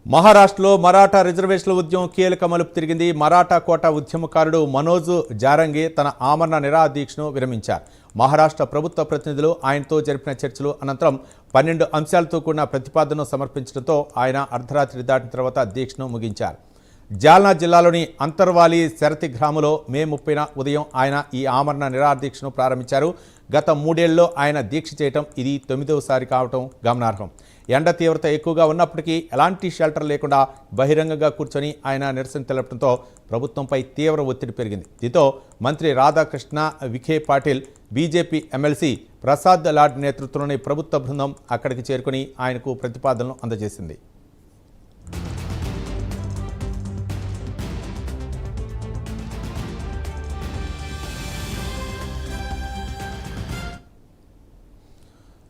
మహారాష్ట్రలో మరాఠా రిజర్వేషన్ల ఉద్యమం కీలక మలుపు తిరిగింది. మరాఠా కోట ఉద్యమకారుడు మనోజ్ జారంగే తన ఆమరణ నిరాదీక్షను విరమించారు. మహారాష్ట్ర ప్రభుత్వ ప్రతినిధులు ఆయనతో జరిపిన చర్చలు అనంతరం 12 అంశాలతో కూడిన ప్రతిపాదనను సమర్పించడంతో ఆయన అర్ధరాత్రి దాటిన తర్వాత దీక్షను ముగించారు. జాల్నా జిల్లాలోని అంతర్వాలి శరతి గ్రామంలో మే 30న ఉదయం ఆయన ఈ ఆమరణ నిరాదీక్షను ప్రారంభించారు. గత 3 ఏళ్లలో ఆయన దీక్ష చేయటం ఇది 9వసారి కావటం గమనార్హం. ఎండ తీవ్రత ఎక్కువగా ఉన్నప్పటికీ ఎలాంటి షెల్టర్ లేకుండా బహిరంగంగా కూర్చొని ఆయన నిరసన తెలపడంతో ప్రభుత్వంపై తీవ్ర ఒత్తిడి పెరిగింది. దీంతో మంత్రి రాధాకృష్ణ విఖే పాటిల్, బీజేపీ ఎమ్మెల్సీ ప్రసాద్ లాడ్ నేతృత్వంలోని ప్రభుత్వ బృందం అక్కడికి చేరుకుని ఆయనకు ప్రతిపాదనలు అందజేసింది.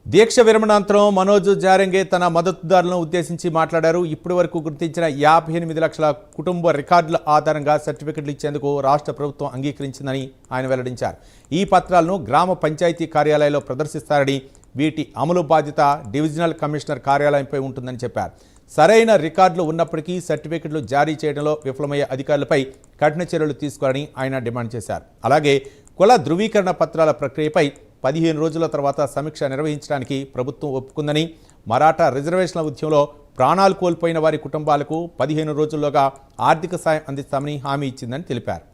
దీక్ష విరమణాంతరం మనోజ్ జారంగే తన మద్దతుదారులను ఉద్దేశించి మాట్లాడారు. ఇప్పటి వరకు గుర్తించిన 58 లక్షల కుటుంబ రికార్డుల ఆధారంగా సర్టిఫికెట్లు ఇచ్చేందుకు రాష్ట్ర ప్రభుత్వం అంగీకరించిందని ఆయన వెల్లడించారు. ఈ పత్రాలను గ్రామ పంచాయతీ కార్యాలయాల్లో ప్రదర్శిస్తారని, వీటి అమలు బాధ్యత డివిజనల్ కమిషనర్ కార్యాలయంపై ఉంటుందని చెప్పారు. సరైన రికార్డులు ఉన్నప్పటికీ సర్టిఫికెట్లు జారీ చేయడంలో విఫలమయ్యే అధికారులపై కఠిన చర్యలు తీసుకోవాలని ఆయన డిమాండ్ చేశారు. అలాగే కుల ధృవీకరణ పత్రాల ప్రక్రియపై 15 రోజుల తర్వాత సమీక్ష నిర్వహించడానికి ప్రభుత్వం ఒప్పుకుందని, మరాఠా రిజర్వేషన్ల ఉద్యమంలో ప్రాణాలు కోల్పోయిన వారి కుటుంబాలకు 15 రోజుల్లోగా ఆర్థిక సాయం అందిస్తామని హామీ ఇచ్చిందని తెలిపారు.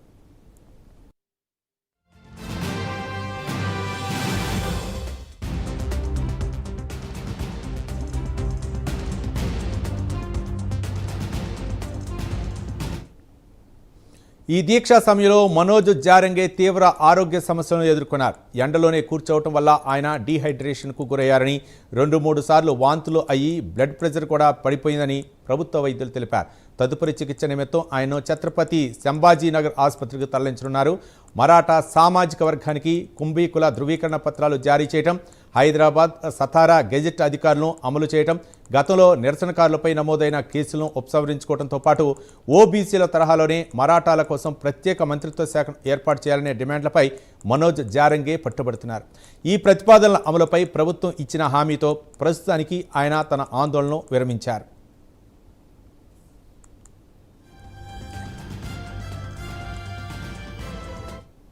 ఈ దీక్షా సమయంలో మనోజ్ జారంగే తీవ్ర ఆరోగ్య సమస్యలను ఎదుర్కొన్నారు. ఎండలోనే కూర్చోవటం వల్ల ఆయన డీహైడ్రేషన్కు గురయ్యారని, 2-3 సార్లు వాంతులు అయ్యి బ్లడ్ ప్రెషర్ కూడా పడిపోయిందని ప్రభుత్వ వైద్యులు తెలిపారు. తదుపరి చికిత్స నిమిత్తం ఆయన ఛత్రపతి సంభాజీనగర్ ఆసుపత్రికి తరలించనున్నారు. మరాఠా సామాజిక వర్గానికి కుంభీ కుల ధృవీకరణ పత్రాలు జారీ చేయడం, హైదరాబాద్ సతారా గెజెట్ అధికారులను అమలు చేయడం, గతంలో నిరసనకారులపై నమోదైన కేసులను ఉపసంహరించుకోవడంతో పాటు ఓబీసీల తరహాలోనే మరాఠాల కోసం ప్రత్యేక మంత్రిత్వ శాఖను ఏర్పాటు చేయాలనే డిమాండ్లపై మనోజ్ జారంగే పట్టుబడుతున్నారు. ఈ ప్రతిపాదనల అమలుపై ప్రభుత్వం ఇచ్చిన హామీతో ప్రస్తుతానికి ఆయన తన ఆందోళనను విరమించారు.